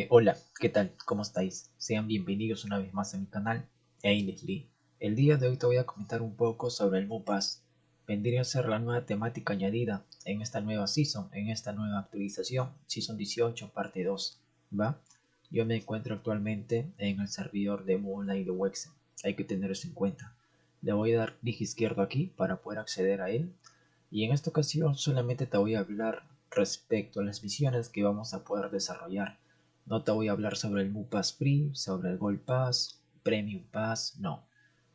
Hola, ¿qué tal? ¿Cómo estáis? Sean bienvenidos una vez más a mi canal, Lee. El día de hoy te voy a comentar un poco sobre el MUPAS. Vendría a ser la nueva temática añadida en esta nueva season, en esta nueva actualización, Season 18, parte 2, ¿va? Yo me encuentro actualmente en el servidor de Moonlight de Wexen, hay que tener eso en cuenta. Le voy a dar clic izquierdo aquí para poder acceder a él, y en esta ocasión solamente te voy a hablar respecto a las misiones que vamos a poder desarrollar. No te voy a hablar sobre el Mu Pass Free, sobre el Gold Pass, Premium Pass, no.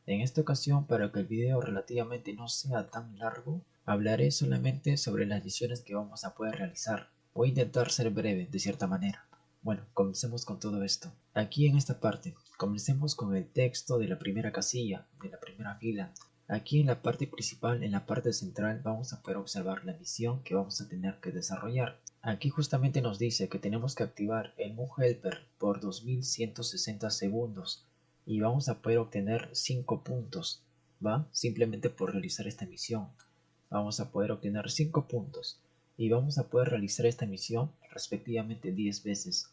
En esta ocasión, para que el video relativamente no sea tan largo, hablaré solamente sobre las misiones que vamos a poder realizar. Voy a intentar ser breve, de cierta manera. Bueno, comencemos con todo esto. Aquí en esta parte, comencemos con el texto de la primera casilla, de la primera fila. Aquí en la parte principal, en la parte central, vamos a poder observar la misión que vamos a tener que desarrollar. Aquí justamente nos dice que tenemos que activar el Moon Helper por 2160 segundos y vamos a poder obtener 5 puntos, ¿va? Simplemente por realizar esta misión. Vamos a poder obtener 5 puntos y vamos a poder realizar esta misión respectivamente 10 veces.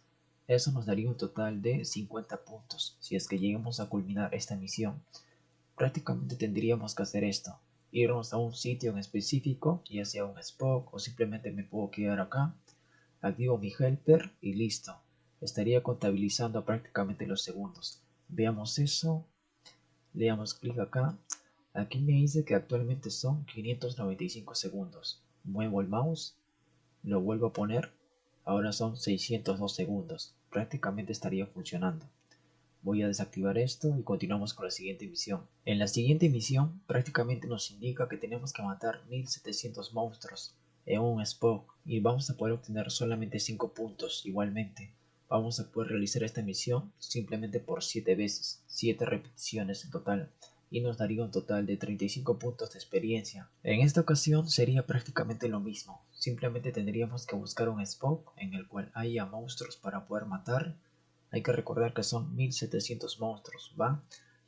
Eso nos daría un total de 50 puntos si es que llegamos a culminar esta misión. Prácticamente tendríamos que hacer esto, irnos a un sitio en específico, ya sea un spot o simplemente me puedo quedar acá, activo mi helper y listo. Estaría contabilizando prácticamente los segundos. Veamos eso, le damos clic acá. Aquí me dice que actualmente son 595 segundos. Muevo el mouse, lo vuelvo a poner, ahora son 602 segundos. Prácticamente estaría funcionando. Voy a desactivar esto y continuamos con la siguiente misión. En la siguiente misión prácticamente nos indica que tenemos que matar 1700 monstruos en un Spock y vamos a poder obtener solamente 5 puntos igualmente. Vamos a poder realizar esta misión simplemente por 7 veces, 7 repeticiones en total, y nos daría un total de 35 puntos de experiencia. En esta ocasión sería prácticamente lo mismo, simplemente tendríamos que buscar un Spock en el cual haya monstruos para poder matar. Hay que recordar que son 1700 monstruos, ¿va?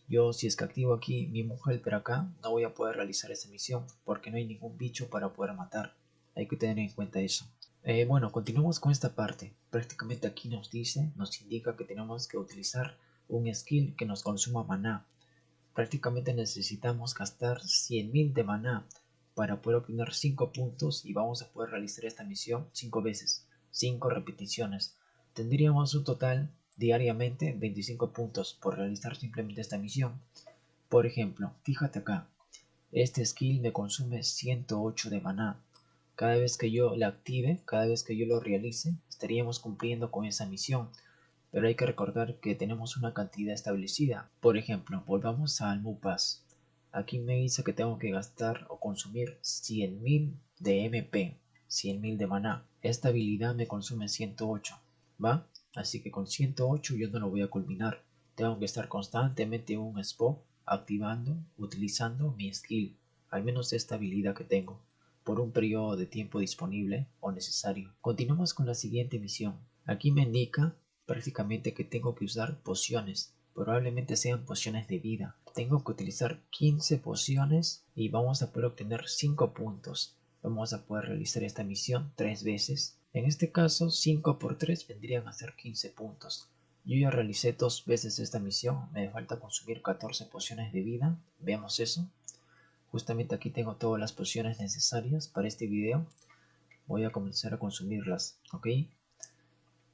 Yo si es que activo aquí mi mujer pero acá, no voy a poder realizar esa misión porque no hay ningún bicho para poder matar. Hay que tener en cuenta eso. Bueno, continuamos con esta parte. Prácticamente aquí nos dice, nos indica que tenemos que utilizar un skill que nos consuma maná. Prácticamente necesitamos gastar 100.000 de maná para poder obtener 5 puntos y vamos a poder realizar esta misión 5 veces, 5 repeticiones. Tendríamos un total diariamente 25 puntos por realizar simplemente esta misión. Por ejemplo, fíjate acá, este skill me consume 108 de maná. Cada vez que yo la active, cada vez que yo lo realice, estaríamos cumpliendo con esa misión. Pero hay que recordar que tenemos una cantidad establecida. Por ejemplo, volvamos al MUPAS. Aquí me dice que tengo que gastar o consumir 100.000 de MP, 100.000 de maná. Esta habilidad me consume 108, ¿va? Así que con 108 yo no lo voy a culminar. Tengo que estar constantemente en un spot activando, utilizando mi skill, al menos esta habilidad que tengo, por un periodo de tiempo disponible o necesario. Continuamos con la siguiente misión. Aquí me indica prácticamente que tengo que usar pociones. Probablemente sean pociones de vida. Tengo que utilizar 15 pociones y vamos a poder obtener 5 puntos. Vamos a poder realizar esta misión 3 veces. En este caso 5 por 3 vendrían a ser 15 puntos. Yo ya realicé 2 veces esta misión. Me falta consumir 14 pociones de vida. Veamos eso. Justamente aquí tengo todas las pociones necesarias para este video. Voy a comenzar a consumirlas, ¿ok?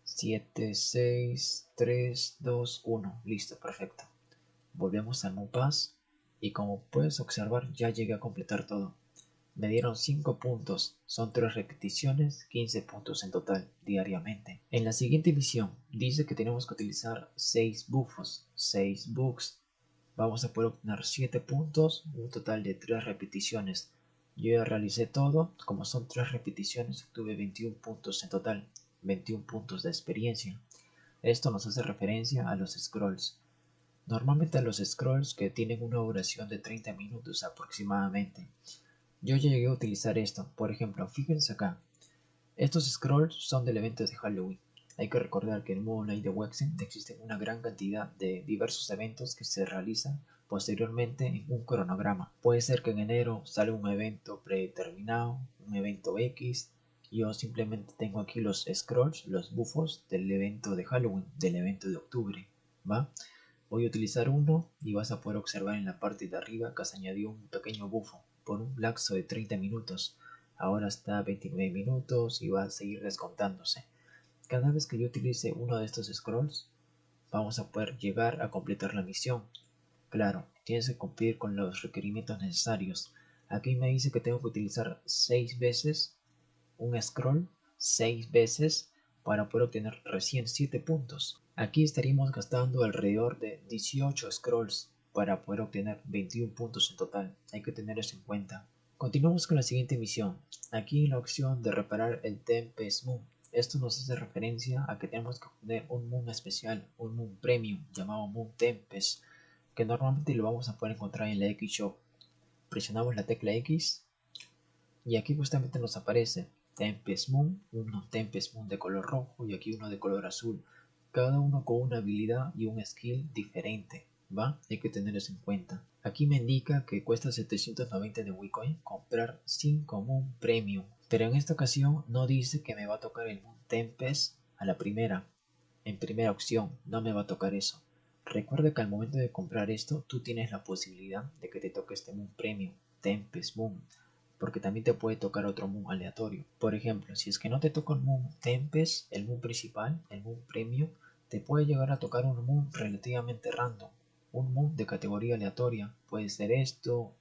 7, 6, 3, 2, 1. Listo, perfecto. Volvemos al MUPAS y como puedes observar ya llegué a completar todo. Me dieron 5 puntos, son 3 repeticiones, 15 puntos en total diariamente. En la siguiente misión dice que tenemos que utilizar 6 buffos, 6 bugs. Vamos a poder obtener 7 puntos, un total de 3 repeticiones. Yo ya realicé todo, como son 3 repeticiones obtuve 21 puntos en total, 21 puntos de experiencia. Esto nos hace referencia a los scrolls. Normalmente a los scrolls que tienen una duración de 30 minutos aproximadamente. Yo ya llegué a utilizar esto, por ejemplo, fíjense acá. Estos scrolls son del evento de Halloween. Hay que recordar que en Moonlight de Wexen existen una gran cantidad de diversos eventos que se realizan posteriormente en un cronograma. Puede ser que en enero salga un evento predeterminado, un evento X, Yo simplemente tengo aquí los scrolls, los bufos del evento de Halloween, del evento de octubre, ¿va? Voy a utilizar uno y vas a poder observar en la parte de arriba que se añadió un pequeño bufo por un lapso de 30 minutos. Ahora está a 29 minutos y va a seguir descontándose. Cada vez que yo utilice uno de estos scrolls, vamos a poder llegar a completar la misión. Claro, tienes que cumplir con los requerimientos necesarios. Aquí me dice que tengo que utilizar 6 veces un scroll, 6 veces para poder obtener recién 7 puntos. Aquí estaríamos gastando alrededor de 18 scrolls para poder obtener 21 puntos en total. Hay que tener eso en cuenta. Continuamos con la siguiente misión. Aquí en la opción de reparar el Tempest Moon. Esto nos hace referencia a que tenemos que obtener un Moon especial, un Moon Premium llamado Moon Tempest, que normalmente lo vamos a poder encontrar en la X Shop. Presionamos la tecla X y aquí justamente nos aparece Tempest Moon, uno Tempest Moon de color rojo y aquí uno de color azul, cada uno con una habilidad y un skill diferente, ¿va? Hay que tener eso en cuenta. Aquí me indica que cuesta 790 de Bitcoin comprar 5 Moon Premium, pero en esta ocasión no dice que me va a tocar el Moon Tempest a la primera, en primera opción, no me va a tocar eso. Recuerda que al momento de comprar esto, tú tienes la posibilidad de que te toque este Moon Premium, Tempest Moon, porque también te puede tocar otro Moon aleatorio. Por ejemplo, si es que no te toca un Moon Tempest, el Moon principal, el Moon Premium, te puede llegar a tocar un Moon relativamente random, un Moon de categoría aleatoria. Puede ser esto,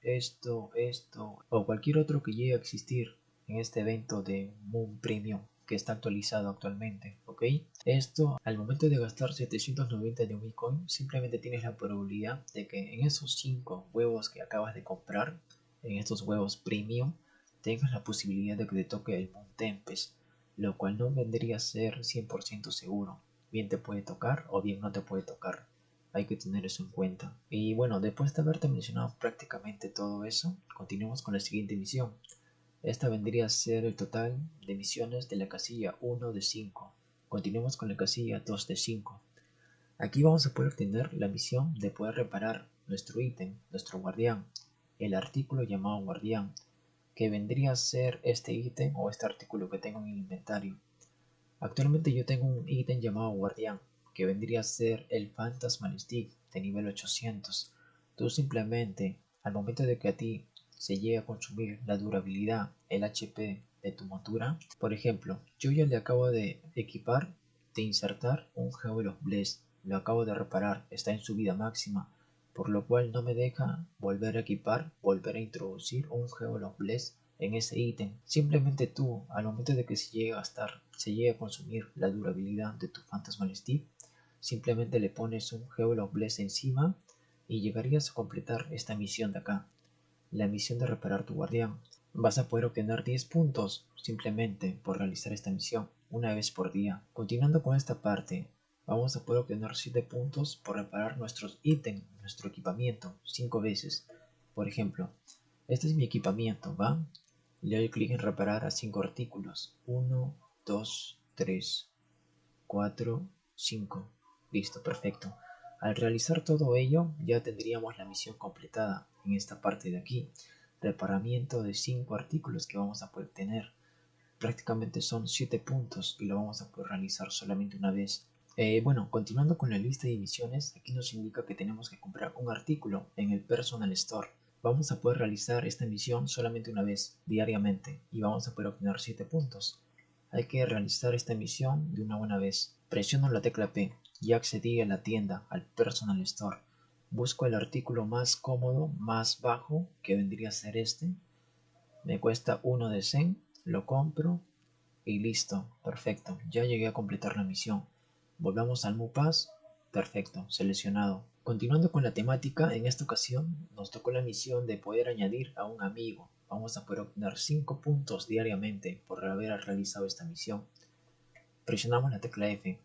o cualquier otro que llegue a existir en este evento de Moon Premium que está actualizado actualmente, ¿ok? Esto, al momento de gastar 790 de Bitcoin, simplemente tienes la probabilidad de que en esos 5 huevos que acabas de comprar, en estos huevos premium, tengas la posibilidad de que te toque el Moon Tempest, lo cual no vendría a ser 100% seguro. Bien te puede tocar o bien no te puede tocar. Hay que tener eso en cuenta. Y bueno, después de haberte mencionado prácticamente todo eso, continuemos con la siguiente misión. Esta vendría a ser el total de misiones de la casilla 1 de 5. Continuemos con la casilla 2 de 5. Aquí vamos a poder obtener la misión de poder reparar nuestro ítem, nuestro guardián, el artículo llamado guardián, que vendría a ser este ítem o este artículo que tengo en el inventario. Actualmente yo tengo un ítem llamado guardián, que vendría a ser el Phantasmal Stick de nivel 800. Tú simplemente, al momento de que a ti se llegue a consumir la durabilidad, el HP de tu montura, por ejemplo, yo ya le acabo de equipar, de insertar un Jewel of Bless, lo acabo de reparar, está en su vida máxima, por lo cual no me deja volver a equipar, volver a introducir un Jewel of Bless en ese ítem. Simplemente tú, al momento de que se llegue a gastar, se llegue a consumir la durabilidad de tu Phantasmal Stick, simplemente le pones un Jewel of Bless encima y llegarías a completar esta misión de acá, la misión de reparar tu guardián. Vas a poder obtener 10 puntos simplemente por realizar esta misión una vez por día. Continuando con esta parte, vamos a poder obtener 7 puntos por reparar nuestros ítems, nuestro equipamiento 5 veces. Por ejemplo, este es mi equipamiento, ¿va? Le doy clic en reparar a 5 artículos. 1, 2, 3, 4, 5. Listo, perfecto. Al realizar todo ello, ya tendríamos la misión completada en esta parte de aquí. Reparamiento de 5 artículos que vamos a poder tener. Prácticamente son 7 puntos y lo vamos a poder realizar solamente una vez. Bueno, continuando con la lista de misiones, aquí nos indica que tenemos que comprar un artículo en el Personal Store. Vamos a poder realizar esta misión solamente una vez, diariamente, y vamos a poder obtener 7 puntos. Hay que realizar esta misión de una buena vez. Presiono la tecla P. Ya accedí a la tienda, al Personal Store. Busco el artículo más cómodo, más bajo, que vendría a ser este. Me cuesta 1 de Zen, lo compro y listo, perfecto. Ya llegué a completar la misión. Volvamos al MuPass. Perfecto, seleccionado. Continuando con la temática, en esta ocasión nos tocó la misión de poder añadir a un amigo. Vamos a poder obtener 5 puntos diariamente por haber realizado esta misión. Presionamos la tecla F.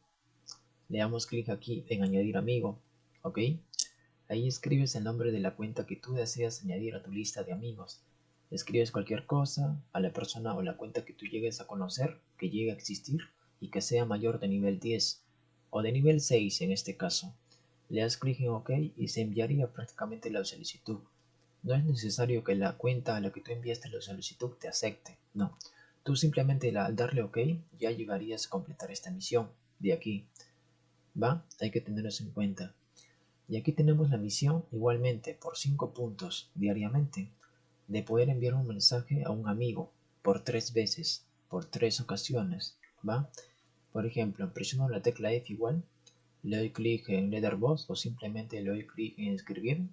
Le damos clic aquí en añadir amigo. ¿Ok? Ahí escribes el nombre de la cuenta que tú deseas añadir a tu lista de amigos. Escribes cualquier cosa a la persona o la cuenta que tú llegues a conocer, que llegue a existir y que sea mayor de nivel 10 o de nivel 6 en este caso. Le das clic en OK y se enviaría prácticamente la solicitud. No es necesario que la cuenta a la que tú enviaste la solicitud te acepte, no. Tú simplemente al darle OK ya llegarías a completar esta misión de aquí, ¿va? Hay que tenerlo en cuenta. Y aquí tenemos la misión igualmente por 5 puntos diariamente de poder enviar un mensaje a un amigo por 3 veces, por 3 ocasiones, ¿va? Por ejemplo, presiono la tecla F igual, le doy clic en Letterboxd o simplemente le doy clic en escribir.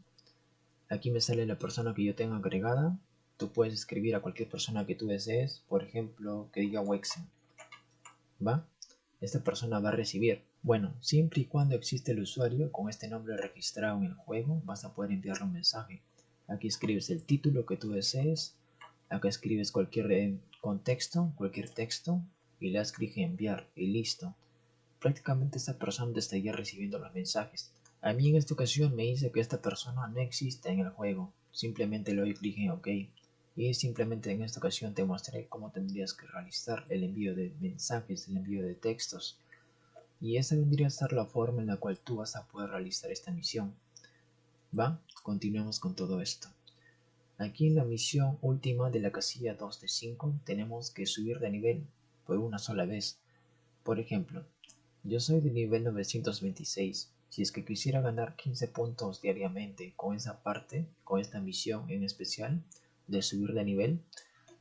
Aquí me sale la persona que yo tengo agregada. Tú puedes escribir a cualquier persona que tú desees, por ejemplo, que diga Wexen, ¿va? Esta persona va a recibir. Bueno, siempre y cuando existe el usuario con este nombre registrado en el juego, vas a poder enviarle un mensaje. Aquí escribes el título que tú desees, acá escribes cualquier contexto, cualquier texto y le das clic en enviar y listo. Prácticamente esta persona te estaría recibiendo los mensajes. A mí en esta ocasión me dice que esta persona no existe en el juego. Simplemente le doy clic en OK. Y simplemente en esta ocasión te mostré cómo tendrías que realizar el envío de mensajes, el envío de textos. Y esa vendría a ser la forma en la cual tú vas a poder realizar esta misión. ¿Va? Continuemos con todo esto. Aquí en la misión última de la casilla 2 de 5 tenemos que subir de nivel por una sola vez. Por ejemplo, yo soy de nivel 926. Si es que quisiera ganar 15 puntos diariamente con esa parte, con esta misión en especial de subir de nivel,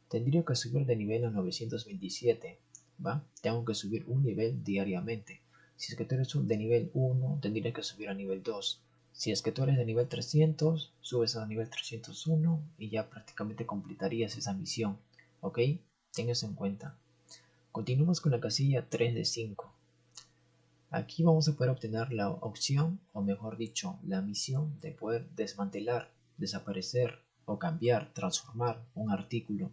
tendría que subir de nivel a 927, ¿va? Tengo que subir un nivel diariamente. Si es que tú eres de nivel 1, tendrías que subir a nivel 2. Si es que tú eres de nivel 300, subes a nivel 301 y ya prácticamente completarías esa misión, ¿ok? Ten eso en cuenta. Continuamos con la casilla 3 de 5. Aquí vamos a poder obtener la opción, o mejor dicho, la misión de poder desmantelar, desaparecer o cambiar, transformar un artículo.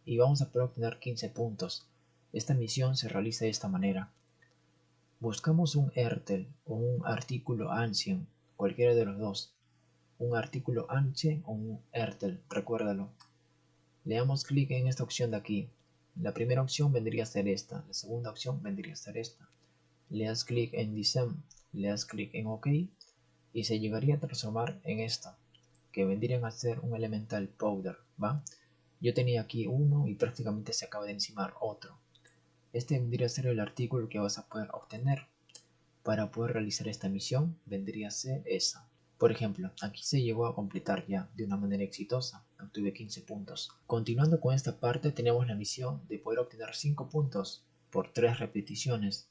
Y vamos a poder obtener 15 puntos. Esta misión se realiza de esta manera. Buscamos un ERTL o un artículo ancient, cualquiera de los dos. Un artículo ancient o un ERTL, recuérdalo. Le damos clic en esta opción de aquí. La primera opción vendría a ser esta, la segunda opción vendría a ser esta. Le das clic en Design, le das clic en OK y se llegaría a transformar en esta, que vendrían a ser un Elemental Powder, ¿va? Yo tenía aquí uno y prácticamente se acaba de encimar otro. Este vendría a ser el artículo que vas a poder obtener. Para poder realizar esta misión vendría a ser esa. Por ejemplo, aquí se llegó a completar ya de una manera exitosa, obtuve 15 puntos. Continuando con esta parte tenemos la misión de poder obtener 5 puntos por 3 repeticiones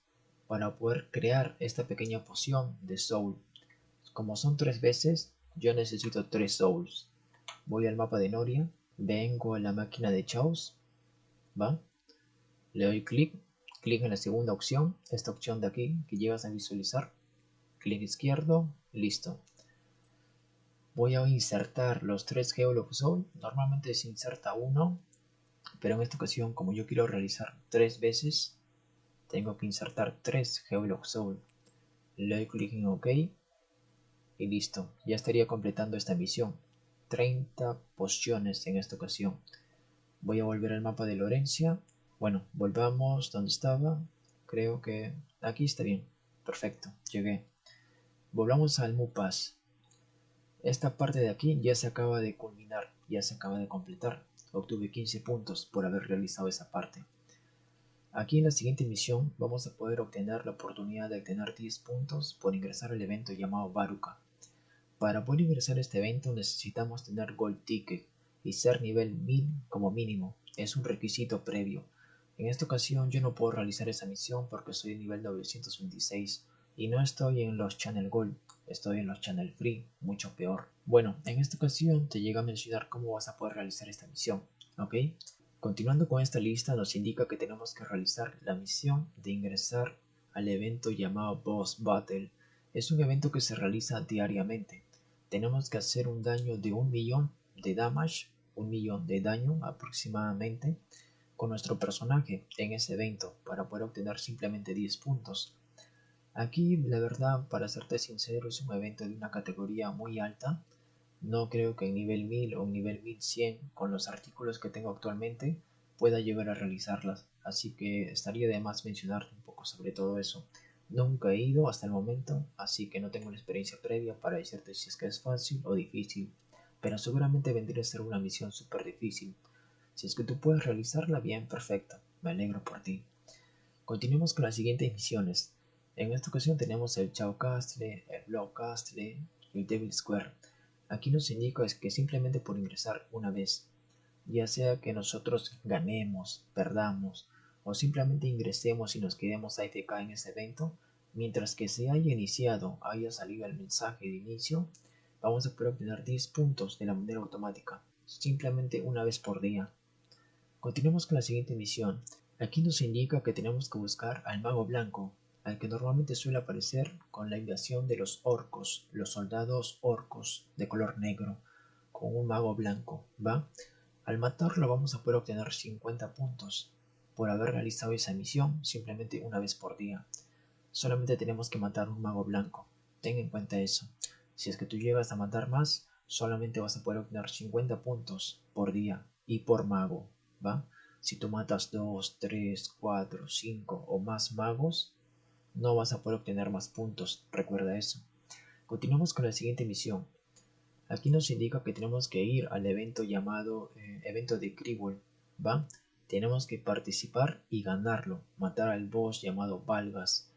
para poder crear esta pequeña poción de soul. Como son 3 veces, yo necesito 3 souls. Voy al mapa de Noria, vengo a la máquina de Chaos, ¿va? Le doy clic en la segunda opción, esta opción de aquí que llegas a visualizar, clic izquierdo, listo. Voy a insertar los 3 Geolog Soul, normalmente se inserta uno, pero en esta ocasión como yo quiero realizar 3 veces, tengo que insertar 3 Geolog Soul. Le doy clic en OK y listo, ya estaría completando esta misión. 30 pociones en esta ocasión. Voy a volver al mapa de Lorencia. Bueno, volvamos donde estaba. Creo que aquí está bien. Perfecto, llegué. Volvamos al MUPAS. Esta parte de aquí ya se acaba de culminar, ya se acaba de completar. Obtuve 15 puntos por haber realizado esa parte. Aquí en la siguiente misión vamos a poder obtener la oportunidad de obtener 10 puntos por ingresar al evento llamado Baruka. Para poder ingresar a este evento necesitamos tener Gold Ticket y ser nivel 1000 como mínimo. Es un requisito previo. En esta ocasión yo no puedo realizar esa misión porque soy nivel 926 y no estoy en los Channel Gold, estoy en los Channel Free, mucho peor. Bueno, en esta ocasión te llega a mencionar cómo vas a poder realizar esta misión, ¿ok? Continuando con esta lista nos indica que tenemos que realizar la misión de ingresar al evento llamado Boss Battle. Es un evento que se realiza diariamente. Tenemos que hacer un daño de 1.000.000 de damage, 1.000.000 de daño aproximadamente con nuestro personaje en ese evento para poder obtener simplemente 10 puntos. Aquí la verdad, para serte sincero, es un evento de una categoría muy alta. No creo que en nivel 1000 o en nivel 1100 con los artículos que tengo actualmente pueda llegar a realizarlas, así que estaría de más mencionarte un poco sobre todo eso. Nunca he ido hasta el momento, así que no tengo una experiencia previa para decirte si es que es fácil o difícil, pero seguramente vendría a ser una misión súper difícil. Si es que tú puedes realizarla, bien, perfecto. Me alegro por ti. Continuemos con las siguientes misiones. En esta ocasión tenemos el Chao Castle, el Block Castle y el Devil Square. Aquí nos indica es que simplemente por ingresar una vez, ya sea que nosotros ganemos, perdamos o simplemente ingresemos y nos quedemos AFK en ese evento, mientras que se haya iniciado, haya salido el mensaje de inicio, vamos a poder obtener 10 puntos de la manera automática, simplemente una vez por día. Continuemos con la siguiente misión. Aquí nos indica que tenemos que buscar al mago blanco, al que normalmente suele aparecer con la invasión de los orcos, los soldados orcos de color negro, con un mago blanco, ¿va? Al matarlo vamos a poder obtener 50 puntos por haber realizado esa misión simplemente una vez por día. Solamente tenemos que matar un mago blanco, ten en cuenta eso. Si es que tú llegas a matar más, solamente vas a poder obtener 50 puntos por día y por mago, ¿va? Si tú matas 2, 3, 4, 5 o más magos, no vas a poder obtener más puntos, recuerda eso. Continuamos con la siguiente misión. Aquí nos indica que tenemos que ir al evento llamado evento de Kribble, ¿va? Tenemos que participar y ganarlo, matar al boss llamado Valgas.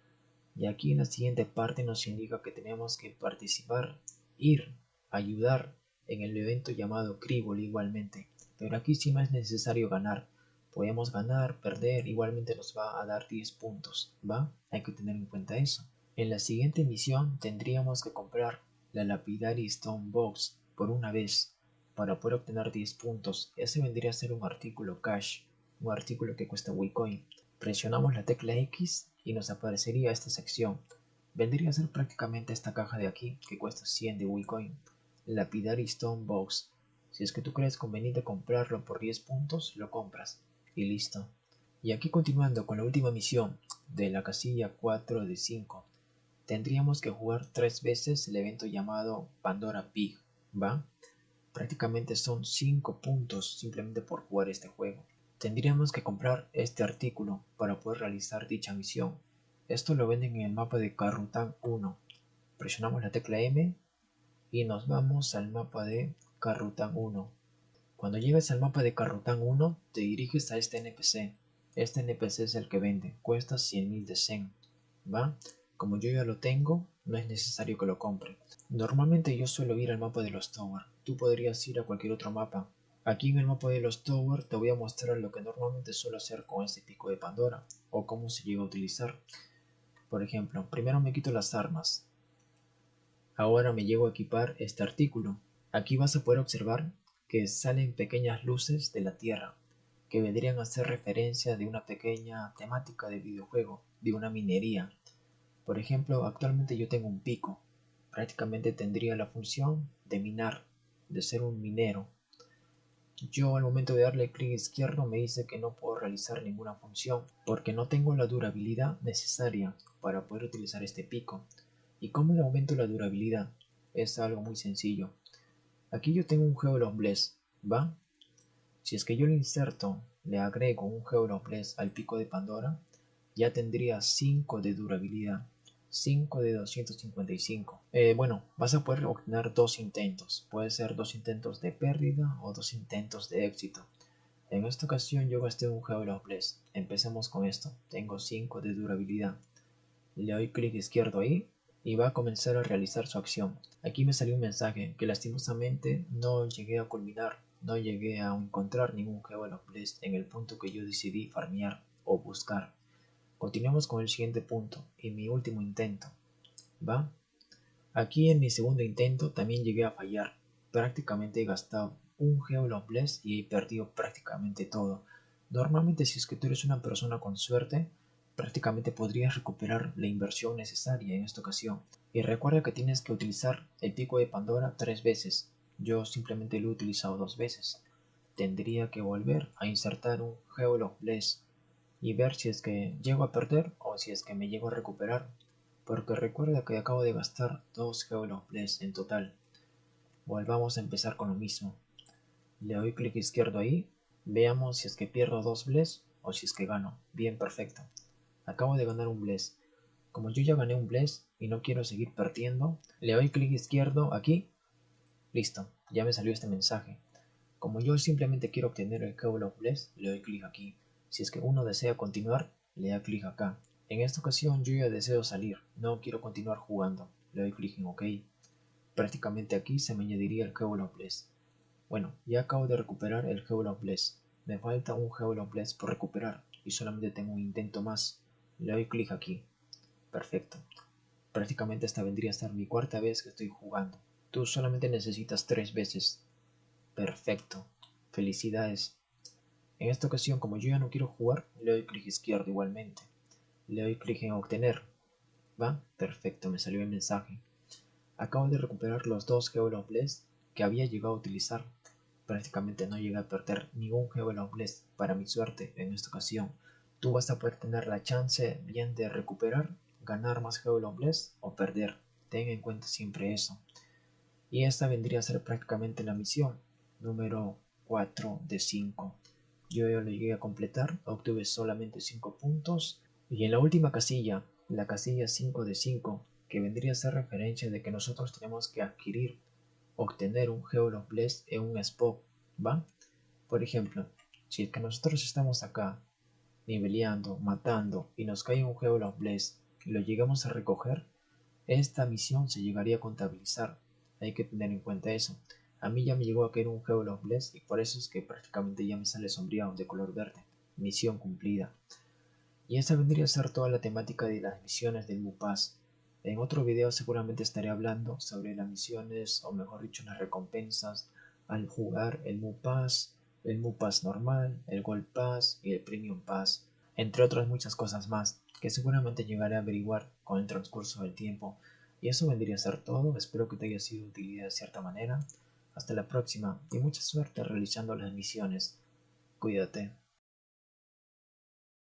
Y aquí en la siguiente parte nos indica que tenemos que participar, ir, ayudar en el evento llamado Kribble igualmente. Pero aquí sí no es necesario ganar. Podemos ganar, perder, igualmente nos va a dar 10 puntos, ¿va? Hay que tener en cuenta eso. En la siguiente misión tendríamos que comprar la Lapidary Stone Box por una vez para poder obtener 10 puntos. Ese vendría a ser un artículo cash, un artículo que cuesta Wicoin. Presionamos la tecla X y nos aparecería esta sección. Vendría a ser prácticamente esta caja de aquí que cuesta 100 de Wicoin. Lapidary Stone Box. Si es que tú crees conveniente comprarlo por 10 puntos, lo compras. Y listo. Y aquí continuando con la última misión de la casilla 4 de 5. Tendríamos que jugar 3 veces el evento llamado Pandora Pig, ¿va? Prácticamente son 5 puntos simplemente por jugar este juego. Tendríamos que comprar este artículo para poder realizar dicha misión. Esto lo venden en el mapa de Carrutan 1. Presionamos la tecla M y nos vamos al mapa de Carrutan 1. Cuando llegues al mapa de Carrutan 1, te diriges a este NPC. Este NPC es el que vende, cuesta 100.000 de Zen, ¿va? Como yo ya lo tengo, no es necesario que lo compre. Normalmente yo suelo ir al mapa de los Tower. Tú podrías ir a cualquier otro mapa. Aquí en el mapa de los Tower te voy a mostrar lo que normalmente suelo hacer con este pico de Pandora o cómo se llega a utilizar. Por ejemplo, primero me quito las armas. Ahora me llego a equipar este artículo. Aquí vas a poder observar que salen pequeñas luces de la Tierra, que vendrían a hacer referencia de una pequeña temática de videojuego, de una minería. Por ejemplo, actualmente yo tengo un pico. Prácticamente tendría la función de minar, de ser un minero. Yo al momento de darle clic izquierdo me dice que no puedo realizar ninguna función porque no tengo la durabilidad necesaria para poder utilizar este pico. ¿Y cómo le aumento la durabilidad? Es algo muy sencillo. Aquí yo tengo un Geolog Bless, ¿va? Si es que yo le inserto, le agrego un Geolog Bless al pico de Pandora, ya tendría 5 de durabilidad. 5 de 255. Bueno, vas a poder obtener 2 intentos. Puede ser 2 intentos de pérdida o 2 intentos de éxito. En esta ocasión yo gasté un Geolog Bless. Empecemos con esto. Tengo 5 de durabilidad. Le doy clic izquierdo ahí y va a comenzar a realizar su acción. Aquí me salió un mensaje que lastimosamente no llegué a culminar. No llegué a encontrar ningún Geolog Bless en el punto que yo decidí farmear o buscar. Continuamos con el siguiente punto y mi último intento, ¿va? Aquí en mi segundo intento también llegué a fallar. Prácticamente he gastado un Geolog Bless y he perdido prácticamente todo. Normalmente si es que tú eres una persona con suerte, prácticamente podrías recuperar la inversión necesaria en esta ocasión. Y recuerda que tienes que utilizar el pico de Pandora 3 veces. Yo simplemente lo he utilizado 2 veces. Tendría que volver a insertar un Geolog Bless y ver si es que llego a perder o si es que me llego a recuperar, porque recuerda que acabo de gastar 2 Geolog Bless en total. Volvamos a empezar con lo mismo. Le doy clic izquierdo ahí, veamos si es que pierdo 2 Bless o si es que gano. Bien, perfecto. Acabo de ganar un Bless. Como yo ya gané un Bless y no quiero seguir perdiendo, le doy clic izquierdo aquí. Listo, ya me salió este mensaje. Como yo simplemente quiero obtener el Keyblade of Bless, le doy clic aquí. Si es que uno desea continuar, le da clic acá. En esta ocasión yo ya deseo salir, no quiero continuar jugando, le doy clic en OK. Prácticamente aquí se me añadiría el Keyblade of Bless. Bueno, ya acabo de recuperar el Keyblade of Bless. Me falta un Keyblade of Bless por recuperar y solamente tengo un intento más. Le doy clic aquí. Perfecto. Prácticamente esta vendría a ser mi cuarta vez que estoy jugando. Tú solamente necesitas 3 veces. Perfecto. Felicidades. En esta ocasión, como yo ya no quiero jugar, le doy clic izquierdo igualmente. Le doy clic en obtener. ¿Va? Perfecto, me salió el mensaje. Acabo de recuperar los 2 Keyblade of Bless que había llegado a utilizar. Prácticamente no llegué a perder ningún Keyblade of Bless para mi suerte en esta ocasión. Tú vas a poder tener la chance bien de recuperar, ganar más Keyblade of Bless o perder. Ten en cuenta siempre eso. Y esta vendría a ser prácticamente la misión número 4 de 5. Yo ya lo llegué a completar, obtuve solamente 5 puntos. Y en la última casilla, la casilla 5 de 5, que vendría a ser referencia de que nosotros tenemos que adquirir, obtener un Keyblade of Bless en un spot, ¿va? Por ejemplo, si es que nosotros estamos acá, niveleando, matando, y nos cae un Keyblade of Bless y lo llegamos a recoger, esta misión se llegaría a contabilizar. Hay que tener en cuenta eso. A mí ya me llegó a caer un Keyblade of Bless y por eso es que prácticamente ya me sale sombreado de color verde. Misión cumplida. Y esa vendría a ser toda la temática de las misiones del MUPAS. En otro video seguramente estaré hablando sobre las misiones, o mejor dicho, las recompensas al jugar el MUPAS normal, el Gold Pass y el Premium Pass, entre otras muchas cosas más, que seguramente llegaré a averiguar con el transcurso del tiempo. Y eso vendría a ser todo, espero que te haya sido de utilidad de cierta manera. Hasta la próxima y mucha suerte realizando las misiones. Cuídate.